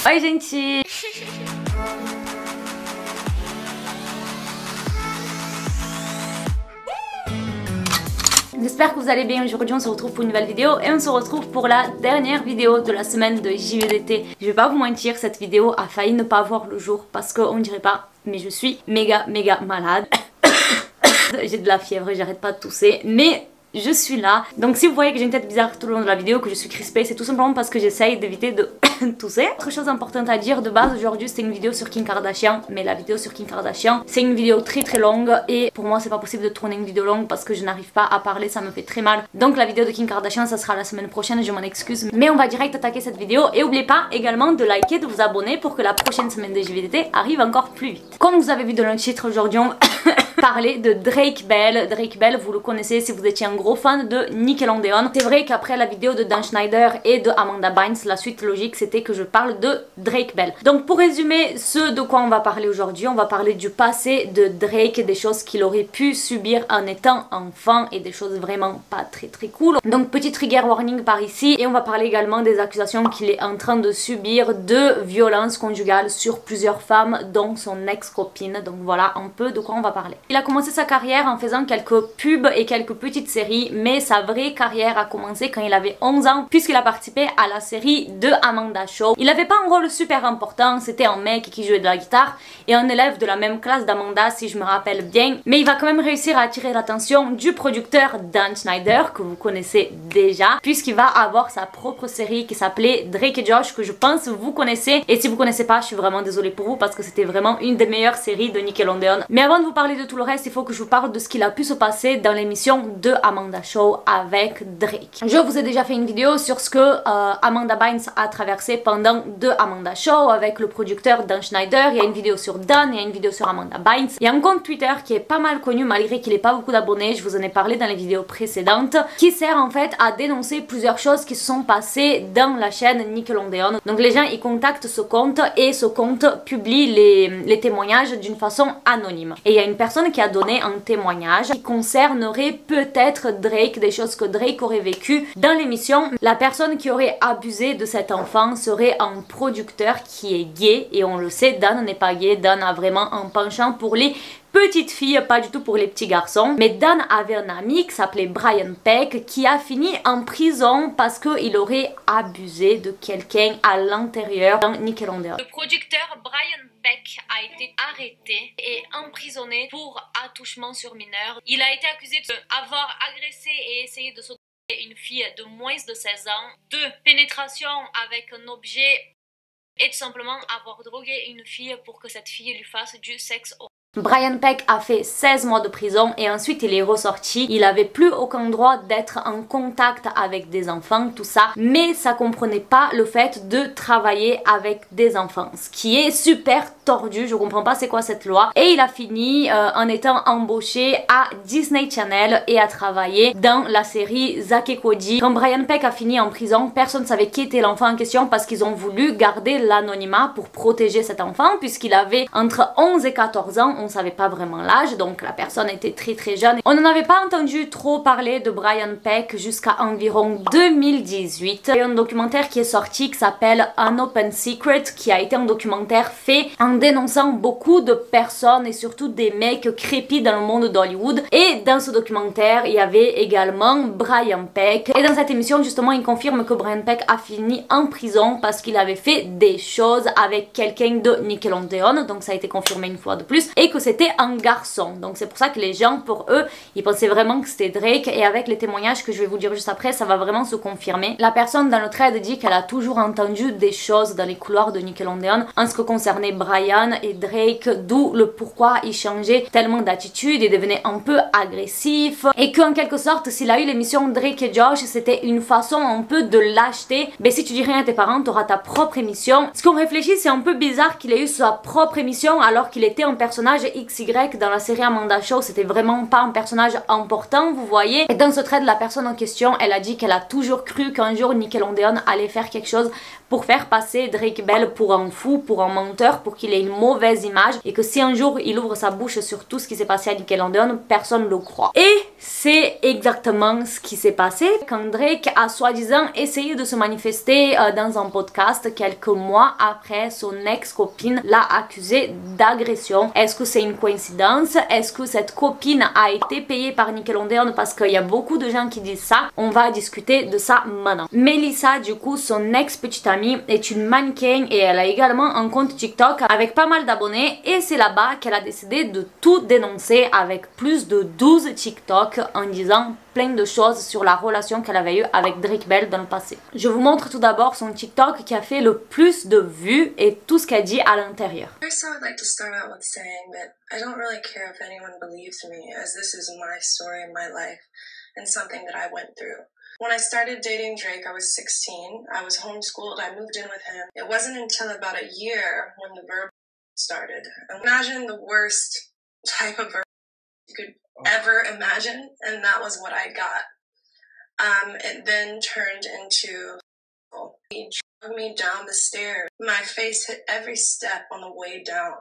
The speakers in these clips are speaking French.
Oi gente! J'espère que vous allez bien. Aujourd'hui on se retrouve pour une nouvelle vidéo et on se retrouve pour la dernière vidéo de la semaine de JVDT. Je vais pas vous mentir, cette vidéo a failli ne pas voir le jour parce qu'on dirait pas, mais je suis méga malade. J'ai de la fièvre, j'arrête pas de tousser, mais je suis là. Donc si vous voyez que j'ai une tête bizarre tout le long de la vidéo, que je suis crispée, c'est tout simplement parce que j'essaye d'éviter de tousser. Autre chose importante à dire, de base aujourd'hui c'était une vidéo sur Kim Kardashian, mais la vidéo sur Kim Kardashian c'est une vidéo très longue et pour moi c'est pas possible de tourner une vidéo longue parce que je n'arrive pas à parler, ça me fait très mal. Donc la vidéo de Kim Kardashian ça sera la semaine prochaine, je m'en excuse, mais on va direct attaquer cette vidéo. Et n'oubliez pas également de liker, de vous abonner pour que la prochaine semaine de JVDT arrive encore plus vite. Comme vous avez vu dans le titre, aujourd'hui on parler de Drake Bell. Drake Bell, vous le connaissez si vous étiez un gros fan de Nickelodeon. C'est vrai qu'après la vidéo de Dan Schneider et de Amanda Bynes, la suite logique c'était que je parle de Drake Bell. Donc pour résumer ce de quoi on va parler aujourd'hui, on va parler du passé de Drake, des choses qu'il aurait pu subir en étant enfant et des choses vraiment pas très cool. Donc petit trigger warning par ici, et on va parler également des accusations qu'il est en train de subir de violence conjugale sur plusieurs femmes dont son ex-copine. Donc voilà un peu de quoi on va parler. Il a commencé sa carrière en faisant quelques pubs et quelques petites séries, mais sa vraie carrière a commencé quand il avait 11 ans puisqu'il a participé à la série de Amanda Show. Il avait pas un rôle super important, c'était un mec qui jouait de la guitare et un élève de la même classe d'Amanda si je me rappelle bien, mais il va quand même réussir à attirer l'attention du producteur Dan Schneider que vous connaissez déjà, puisqu'il va avoir sa propre série qui s'appelait Drake et Josh, que je pense vous connaissez, et si vous connaissez pas je suis vraiment désolée pour vous parce que c'était vraiment une des meilleures séries de Nickelodeon. Mais avant de vous parler de tout le reste, il faut que je vous parle de ce qu'il a pu se passer dans l'émission de Amanda Show avec Drake. Je vous ai déjà fait une vidéo sur ce que Amanda Bynes a traversé pendant de Amanda Show avec le producteur Dan Schneider. Il y a une vidéo sur Dan, il y a une vidéo sur Amanda Bynes. Il y a un compte Twitter qui est pas mal connu malgré qu'il n'ait pas beaucoup d'abonnés, je vous en ai parlé dans les vidéos précédentes, qui sert en fait à dénoncer plusieurs choses qui se sont passées dans la chaîne Nickelodeon. Donc les gens ils contactent ce compte et ce compte publie les témoignages d'une façon anonyme. Et il y a une personne qui a donné un témoignage qui concernerait peut-être Drake, des choses que Drake aurait vécues dans l'émission. La personne qui aurait abusé de cet enfant serait un producteur qui est gay, et on le sait, Dan n'est pas gay, Dan a vraiment un penchant pour les petites filles, pas du tout pour les petits garçons. Mais Dan avait un ami qui s'appelait Brian Peck qui a fini en prison parce qu'il aurait abusé de quelqu'un à l'intérieur d'un Nickelodeon. Le producteur Brian Peck a été arrêté et emprisonné pour attouchement sur mineur. Il a été accusé d'avoir agressé et essayé de sauter une fille de moins de 16 ans, de pénétration avec un objet et tout simplement avoir drogué une fille pour que cette fille lui fasse du sexe oral. Brian Peck a fait 16 mois de prison et ensuite il est ressorti. Il avait plus aucun droit d'être en contact avec des enfants, tout ça, mais ça comprenait pas le fait de travailler avec des enfants, ce qui est super tordu, je comprends pas c'est quoi cette loi. Et il a fini en étant embauché à Disney Channel et a travaillé dans la série Zack et Cody. Quand Brian Peck a fini en prison, personne ne savait qui était l'enfant en question parce qu'ils ont voulu garder l'anonymat pour protéger cet enfant puisqu'il avait entre 11 et 14 ans, on savait pas vraiment l'âge, donc la personne était très jeune. On n'en avait pas entendu trop parler de Brian Peck jusqu'à environ 2018. Il y a un documentaire qui est sorti qui s'appelle An Open Secret, qui a été un documentaire fait en dénonçant beaucoup de personnes et surtout des mecs crépis dans le monde d'Hollywood. Et dans ce documentaire, il y avait également Brian Peck. Et dans cette émission, justement, il confirme que Brian Peck a fini en prison parce qu'il avait fait des choses avec quelqu'un de Nickelodeon. Donc ça a été confirmé une fois de plus. Et que c'était un garçon. Donc c'est pour ça que les gens, pour eux, ils pensaient vraiment que c'était Drake. Et avec les témoignages que je vais vous dire juste après, ça va vraiment se confirmer. La personne dans le thread dit qu'elle a toujours entendu des choses dans les couloirs de Nickelodeon en ce qui concernait Brian et Drake, d'où le pourquoi il changeait tellement d'attitude et devenait un peu agressif, et qu'en quelque sorte s'il a eu l'émission Drake et Josh c'était une façon un peu de l'acheter. Mais si tu dis rien à tes parents, t'auras ta propre émission. Ce qu'on réfléchit, c'est un peu bizarre qu'il ait eu sa propre émission alors qu'il était un personnage XY dans la série Amanda Show, c'était vraiment pas un personnage important, vous voyez. Et dans ce thread, la personne en question, elle a dit qu'elle a toujours cru qu'un jour Nickelodeon allait faire quelque chose pour faire passer Drake Bell pour un fou, pour un menteur, pour qu'il ait une mauvaise image, et que si un jour il ouvre sa bouche sur tout ce qui s'est passé à Nickelodeon, personne ne le croit. Et c'est exactement ce qui s'est passé quand Drake a soi-disant essayé de se manifester dans un podcast quelques mois après son ex-copine l'a accusé d'agression. Est-ce que c'est une coïncidence? Est-ce que cette copine a été payée par Nickelodeon? Parce qu'il y a beaucoup de gens qui disent ça. On va discuter de ça maintenant. Melissa, du coup, son ex-petite amie, est une mannequin et elle a également un compte TikTok avec pas mal d'abonnés, et c'est là-bas qu'elle a décidé de tout dénoncer avec plus de 12 TikTok en disant plein de choses sur la relation qu'elle avait eue avec Drake Bell dans le passé. Je vous montre tout d'abord son TikTok qui a fait le plus de vues et tout ce qu'elle dit à l'intérieur. First, I would like to start out with saying that I don't really care if anyone believes me, as this is my story and my life and something that I went through. When I started dating Drake, I was 16. I was homeschooled. I moved in with him. It wasn't until about a year when the verb started. Imagine the worst type of verb you could ever imagine, and that was what I got. It then turned into he dragged me down the stairs. My face hit every step on the way down.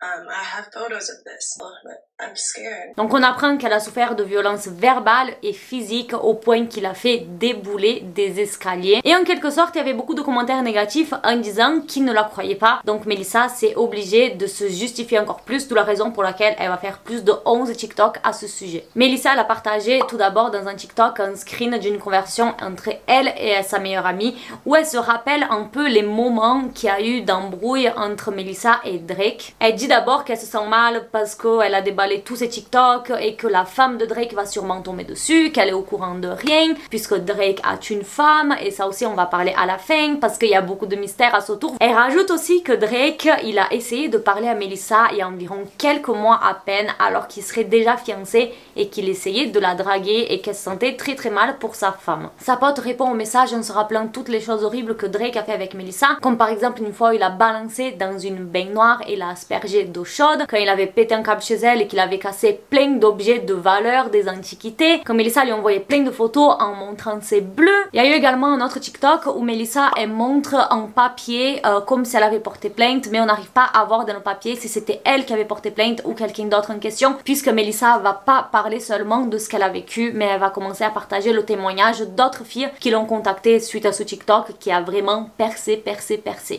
I have photos of this, but I'm scared. Donc on apprend qu'elle a souffert de violences verbales et physiques au point qu'il a fait débouler des escaliers. Et en quelque sorte, il y avait beaucoup de commentaires négatifs en disant qu'ils ne la croyaient pas. Donc Melissa s'est obligée de se justifier encore plus, d'où la raison pour laquelle elle va faire plus de 11 TikTok à ce sujet. Melissa, elle a partagé tout d'abord dans un TikTok un screen d'une conversation entre elle et sa meilleure amie, où elle se rappelle un peu les moments qu'il y a eu d'embrouille entre Melissa et Drake. Elle dit d'abord qu'elle se sent mal parce qu'elle a déballé tous ses TikTok et que la femme de Drake va sûrement tomber dessus, qu'elle est au courant de rien puisque Drake a une femme, et ça aussi on va parler à la fin parce qu'il y a beaucoup de mystères à ce tour. Elle rajoute aussi que Drake, il a essayé de parler à Melissa il y a environ quelques mois à peine, alors qu'il serait déjà fiancé et qu'il essayait de la draguer et qu'elle se sentait très très mal pour sa femme. Sa pote répond au message en se rappelant toutes les choses horribles que Drake a fait avec Melissa, comme par exemple une fois il a balancé dans une baignoire et l'a aspergé d'eau chaude, quand il avait pété un câble chez elle et qu'il avait cassé plein d'objets de valeur des antiquités, quand Melissa lui envoyait plein de photos en montrant ses bleus. Il y a eu également un autre TikTok où Melissa elle montre en papier comme si elle avait porté plainte, mais on n'arrive pas à voir dans le papier si c'était elle qui avait porté plainte ou quelqu'un d'autre en question, puisque Melissa va pas parler seulement de ce qu'elle a vécu, mais elle va commencer à partager le témoignage d'autres filles qui l'ont contactée suite à ce TikTok qui a vraiment percé.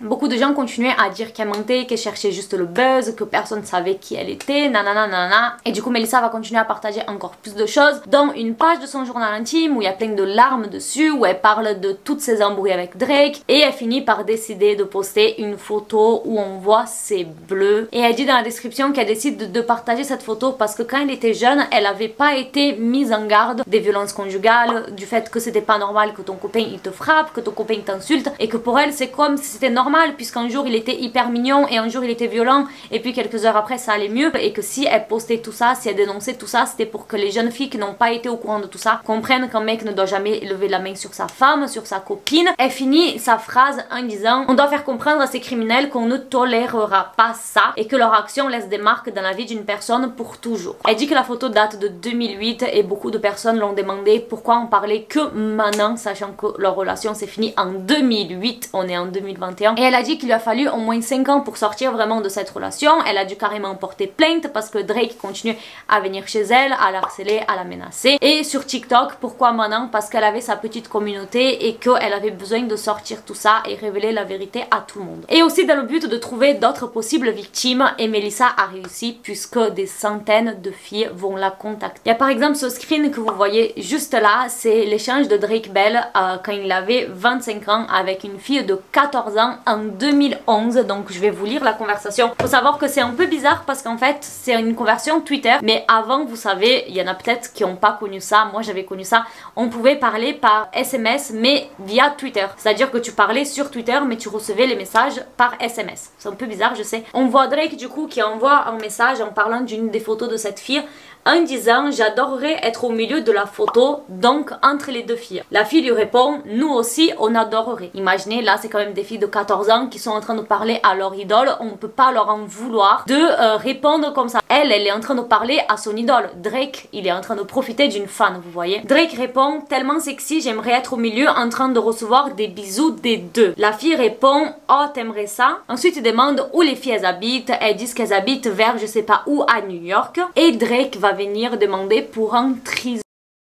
Beaucoup de gens continuaient à dire qu'elle mentait, qu'elle cherchait juste le buzz, que personne savait qui elle était, nanana. Et du coup Melissa va continuer à partager encore plus de choses, dont une page de son journal intime où il y a plein de larmes dessus, où elle parle de toutes ses embrouilles avec Drake, et elle finit par décider de poster une photo où on voit ses bleus. Et elle dit dans la description qu'elle décide de partager cette photo parce que quand elle était jeune, elle avait pas été mise en garde des violences conjugales, du fait que c'était pas normal que ton copain il te frappe, que ton copain t'insulte, et que pour elle c'est comme si c'était normal puisqu'un jour il était hyper mignon et un jour il était violent, et puis quelques heures après ça allait mieux, et que si elle postait tout ça, si elle dénonçait tout ça, c'était pour que les jeunes filles qui n'ont pas été au courant de tout ça comprennent qu'un mec ne doit jamais lever la main sur sa femme, sur sa copine. Elle finit sa phrase en disant: on doit faire comprendre à ces criminels qu'on ne tolérera pas ça et que leur action laisse des marques dans la vie d'une personne pour toujours. Elle dit que la photo date de 2008 et beaucoup de personnes l'ont demandé pourquoi on parlait que maintenant, sachant que leur relation s'est finie en 2008, on est en 2021. Et elle a dit qu'il lui a fallu au moins 5 ans pour sortir vraiment de cette relation. Elle a dû carrément porter plainte parce que Drake continue à venir chez elle, à la harceler, à la menacer. Et sur TikTok, pourquoi maintenant? Parce qu'elle avait sa petite communauté et qu'elle avait besoin de sortir tout ça et révéler la vérité à tout le monde. Et aussi dans le but de trouver d'autres possibles victimes, et Melissa a réussi puisque des centaines de filles vont la contacter. Il y a par exemple ce screen que vous voyez juste là, c'est l'échange de Drake Bell quand il avait 25 ans avec une fille de 14 ans en 2011. Donc je vais vous lire la conversation. Faut savoir que c'est un peu bizarre parce qu'en fait c'est une conversation version Twitter, mais avant, vous savez, il y en a peut-être qui n'ont pas connu ça, moi j'avais connu ça, on pouvait parler par SMS mais via Twitter, c'est-à-dire que tu parlais sur Twitter mais tu recevais les messages par SMS. C'est un peu bizarre, je sais. On voit Drake du coup qui envoie un message en parlant d'une des photos de cette fille en disant j'adorerais être au milieu de la photo, donc entre les deux filles. La fille lui répond nous aussi on adorerait. Imaginez, là c'est quand même des filles de 14 ans qui sont en train de parler à leur idole, on ne peut pas leur en vouloir de répondre comme ça. Elle est en train de parler à son idole. Drake, il est en train de profiter d'une fan, vous voyez. Drake répond tellement sexy, j'aimerais être au milieu en train de recevoir des bisous des deux. La fille répond oh t'aimerais ça. Ensuite il demande où les filles elles habitent, elles disent qu'elles habitent vers je sais pas où à New York et Drake va venir demander pour un trésor.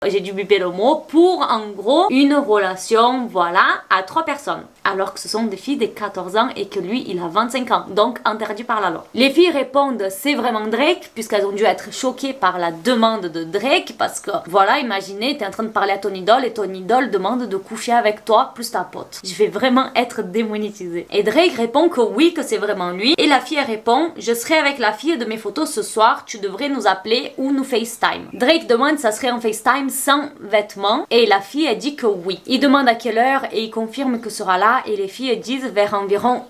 J'ai dû biper le mot, pour en gros une relation, voilà, à 3 personnes. Alors que ce sont des filles de 14 ans et que lui il a 25 ans, donc interdit par la loi. Les filles répondent c'est vraiment Drake, puisqu'elles ont dû être choquées par la demande de Drake, parce que voilà, imaginez, t'es en train de parler à ton idole et ton idole demande de coucher avec toi plus ta pote. Je vais vraiment être démonétisée. Et Drake répond que oui, que c'est vraiment lui, et la fille répond je serai avec la fille de mes photos ce soir, tu devrais nous appeler ou nous FaceTime. Drake demande ça serait en FaceTime sans vêtements et la fille elle dit que oui. Il demande à quelle heure et il confirme que sera là et les filles disent vers environ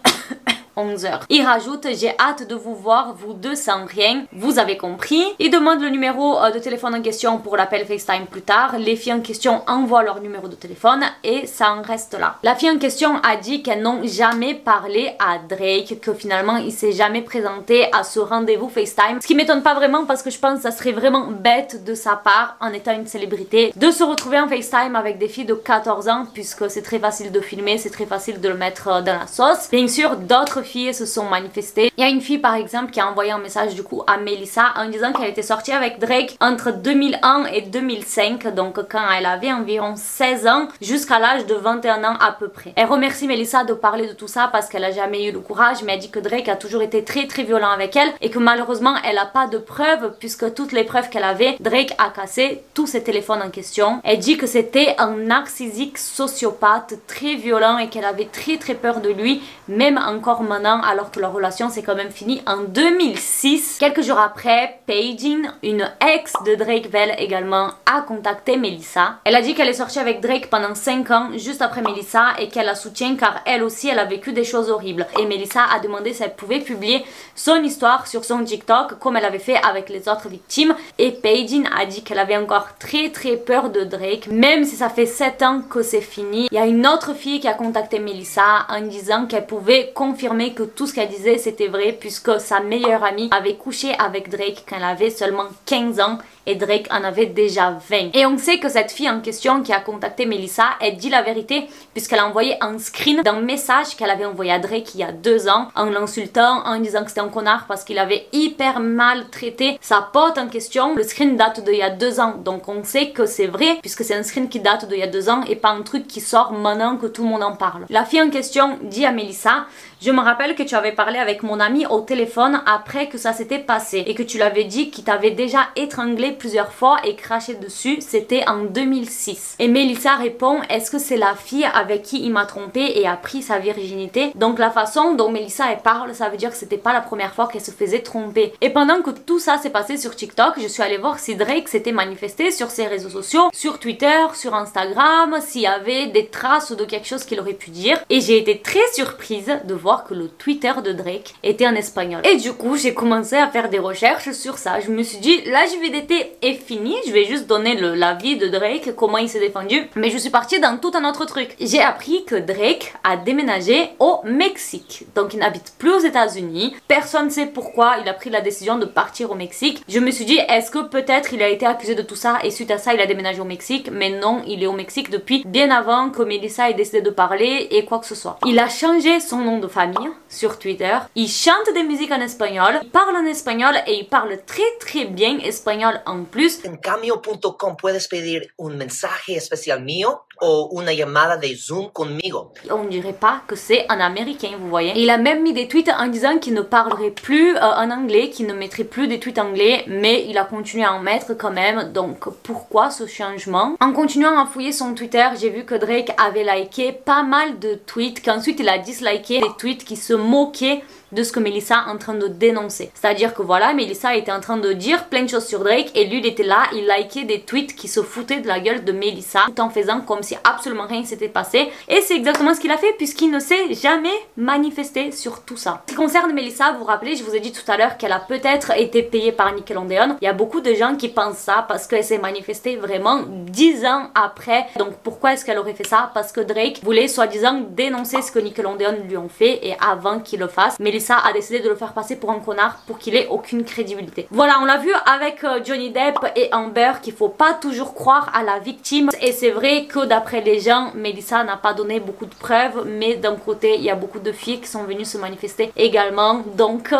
11h. Il rajoute j'ai hâte de vous voir vous deux sans rien, vous avez compris. Il demande le numéro de téléphone en question pour l'appel FaceTime plus tard. Les filles en question envoient leur numéro de téléphone et ça en reste là. La fille en question a dit qu'elles n'ont jamais parlé à Drake, que finalement il s'est jamais présenté à ce rendez-vous FaceTime, ce qui m'étonne pas vraiment parce que je pense que ça serait vraiment bête de sa part en étant une célébrité de se retrouver en FaceTime avec des filles de 14 ans puisque c'est très facile de filmer, c'est très facile de le mettre dans la sauce. Bien sûr d'autres filles se sont manifestées. Il y a une fille par exemple qui a envoyé un message du coup à Melissa en disant qu'elle était sortie avec Drake entre 2001 et 2005, donc quand elle avait environ 16 ans jusqu'à l'âge de 21 ans à peu près. Elle remercie Melissa de parler de tout ça parce qu'elle a jamais eu le courage, mais elle dit que Drake a toujours été très violent avec elle et que malheureusement elle a pas de preuves puisque toutes les preuves qu'elle avait, Drake a cassé tous ses téléphones en question. Elle dit que c'était un narcissique sociopathe très violent et qu'elle avait très peur de lui, même encore maintenant alors que leur relation s'est quand même finie en 2006. Quelques jours après, Paige, une ex de Drake Bell également, a contacté Melissa. Elle a dit qu'elle est sortie avec Drake pendant 5 ans juste après Melissa et qu'elle la soutient car elle aussi elle a vécu des choses horribles. Et Melissa a demandé si elle pouvait publier son histoire sur son TikTok comme elle avait fait avec les autres victimes et Paige a dit qu'elle avait encore très peur de Drake même si ça fait 7 ans que c'est fini. Il y a une autre fille qui a contacté Melissa en disant qu'elle pouvait confirmer que tout ce qu'elle disait c'était vrai puisque sa meilleure amie avait couché avec Drake quand elle avait seulement 15 ans et Drake en avait déjà 20. Et on sait que cette fille en question qui a contacté Melissa, elle dit la vérité puisqu'elle a envoyé un screen d'un message qu'elle avait envoyé à Drake il y a 2 ans en l'insultant, en disant que c'était un connard parce qu'il avait hyper maltraité sa pote en question. Le screen date d'il y a 2 ans, donc on sait que c'est vrai puisque c'est un screen qui date d'il y a 2 ans et pas un truc qui sort maintenant que tout le monde en parle. La fille en question dit à Melissa je me rappelle que tu avais parlé avec mon ami au téléphone après que ça s'était passé et que tu l'avais dit qu'il t'avait déjà étranglé plusieurs fois et craché dessus, c'était en 2006. Et Melissa répond est-ce que c'est la fille avec qui il m'a trompé et a pris sa virginité? Donc la façon dont Melissa elle parle, ça veut dire que c'était pas la première fois qu'elle se faisait tromper. Et pendant que tout ça s'est passé sur TikTok, je suis allée voir si Drake s'était manifesté sur ses réseaux sociaux, sur Twitter, sur Instagram, s'il y avait des traces de quelque chose qu'il aurait pu dire. Et j'ai été très surprise de voir que le Twitter de Drake était en espagnol. Et du coup, j'ai commencé à faire des recherches sur ça. Je me suis dit, la JVDT est finie, je vais juste donner l'avis de Drake, comment il s'est défendu. Mais je suis partie dans tout un autre truc. J'ai appris que Drake a déménagé au Mexique. Donc il n'habite plus aux États-Unis. Personne ne sait pourquoi il a pris la décision de partir au Mexique. Je me suis dit, est-ce que peut-être il a été accusé de tout ça et suite à ça, il a déménagé au Mexique? Mais non, il est au Mexique depuis bien avant que Melissa ait décidé de parler et quoi que ce soit. Il a changé son nom de famille sur Twitter, il chante des musiques en espagnol, il parle en espagnol et il parle très bien espagnol en plus. En Cameo.com puedes pedir un mensaje especial mío o una llamada de Zoom conmigo. On dirait pas que c'est un américain, vous voyez. Et il a même mis des tweets en disant qu'il ne parlerait plus en anglais, qu'il ne mettrait plus des tweets anglais, mais il a continué à en mettre quand même. Donc pourquoi ce changement? En continuant à fouiller son Twitter, j'ai vu que Drake avait liké pas mal de tweets, qu'ensuite il a disliké des tweets qui se moquaient de ce que Melissa est en train de dénoncer. C'est-à-dire que voilà, Melissa était en train de dire plein de choses sur Drake et lui il était là, il likait des tweets qui se foutaient de la gueule de Melissa tout en faisant comme si absolument rien s'était passé. Et c'est exactement ce qu'il a fait puisqu'il ne s'est jamais manifesté sur tout ça. En ce qui concerne Melissa, vous vous rappelez, je vous ai dit tout à l'heure qu'elle a peut-être été payée par Nickelodeon. Il y a beaucoup de gens qui pensent ça parce qu'elle s'est manifestée vraiment 10 ans après. Donc pourquoi est-ce qu'elle aurait fait ça? Parce que Drake voulait soi-disant dénoncer ce que Nickelodeon lui ont fait et avant qu'il le fasse, Melissa a décidé de le faire passer pour un connard pour qu'il ait aucune crédibilité. Voilà, on l'a vu avec Johnny Depp et Amber qu'il faut pas toujours croire à la victime et c'est vrai que d'après les gens, Melissa n'a pas donné beaucoup de preuves mais d'un côté il y a beaucoup de filles qui sont venues se manifester également, donc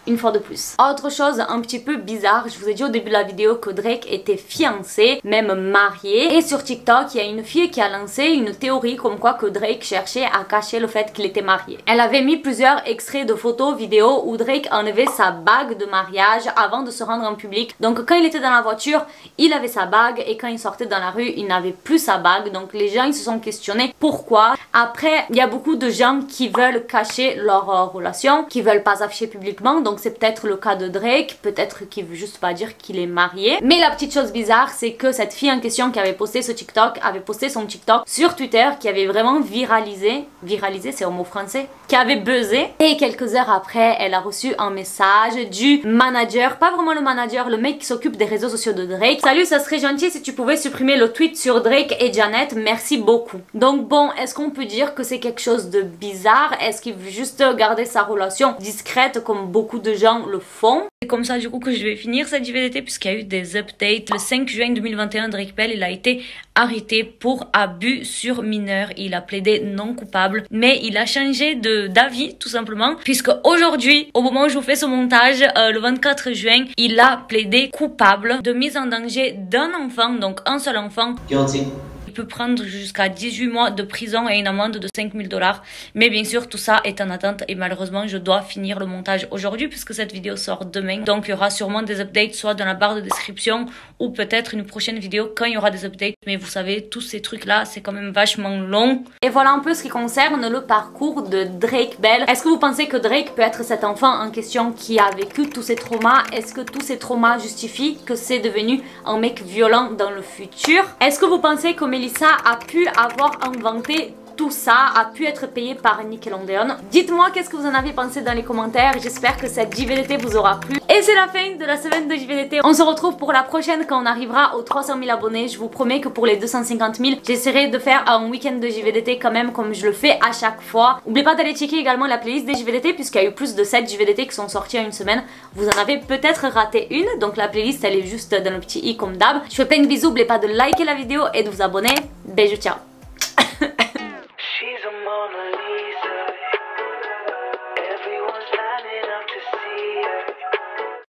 une fois de plus. Autre chose un petit peu bizarre, je vous ai dit au début de la vidéo que Drake était fiancé, même marié, et sur TikTok il y a une fille qui a lancé une théorie comme quoi que Drake cherchait à cacher le fait qu'il était marié. Elle avait mis plusieurs extraits de photos, vidéos où Drake enlevait sa bague de mariage avant de se rendre en public. Donc quand il était dans la voiture, il avait sa bague et quand il sortait dans la rue, il n'avait plus sa bague. Donc les gens ils se sont questionnés pourquoi. Après, il y a beaucoup de gens qui veulent cacher leur relation, qui veulent pas afficher publiquement. Donc c'est peut-être le cas de Drake, peut-être qu'il veut juste pas dire qu'il est marié. Mais la petite chose bizarre, c'est que cette fille en question qui avait posté ce TikTok, avait posté son TikTok sur Twitter, qui avait vraiment viralisé c'est un mot français, qui avait buzzé. Et quelques heures après, elle a reçu un message du manager, pas vraiment le manager, le mec qui s'occupe des réseaux sociaux de Drake. Salut, ça serait gentil si tu pouvais supprimer le tweet sur Drake et Janet, merci beaucoup. Donc bon, est-ce qu'on peut dire que c'est quelque chose de bizarre? Est-ce qu'il veut juste garder sa relation discrète comme beaucoup de gens le font? C'est comme ça du coup que je vais finir cette JVDT puisqu'il y a eu des updates. Le 5 juin 2021, Drake Bell il a été arrêté pour abus sur mineur. Il a plaidé non coupable mais il a changé d'avis tout simplement puisque aujourd'hui, au moment où je vous fais ce montage, le 24 juin, il a plaidé coupable de mise en danger d'un enfant, donc un seul enfant. Guilty. Il peut prendre jusqu'à 18 mois de prison et une amende de 5 000 $. Mais bien sûr, tout ça est en attente et malheureusement, je dois finir le montage aujourd'hui puisque cette vidéo sort demain. Donc, il y aura sûrement des updates soit dans la barre de description ou peut-être une prochaine vidéo quand il y aura des updates. Mais vous savez, tous ces trucs-là, c'est quand même vachement long. Et voilà un peu ce qui concerne le parcours de Drake Bell. Est-ce que vous pensez que Drake peut être cet enfant en question qui a vécu tous ces traumas? Est-ce que tous ces traumas justifient que c'est devenu un mec violent dans le futur? Est-ce que vous pensez que Melissa a pu avoir inventé tout ça, a pu être payé par Nickelodeon? Dites-moi qu'est-ce que vous en avez pensé dans les commentaires. J'espère que cette JVDT vous aura plu. Et c'est la fin de la semaine de JVDT. On se retrouve pour la prochaine quand on arrivera aux 300 000 abonnés. Je vous promets que pour les 250 000, j'essaierai de faire un week-end de JVDT quand même comme je le fais à chaque fois. N'oubliez pas d'aller checker également la playlist des JVDT puisqu'il y a eu plus de 7 JVDT qui sont sortis en une semaine. Vous en avez peut-être raté une, donc la playlist elle est juste dans le petit i comme d'hab. Je fais plein de bisous, n'oubliez pas de liker la vidéo et de vous abonner. Bisous, ciao.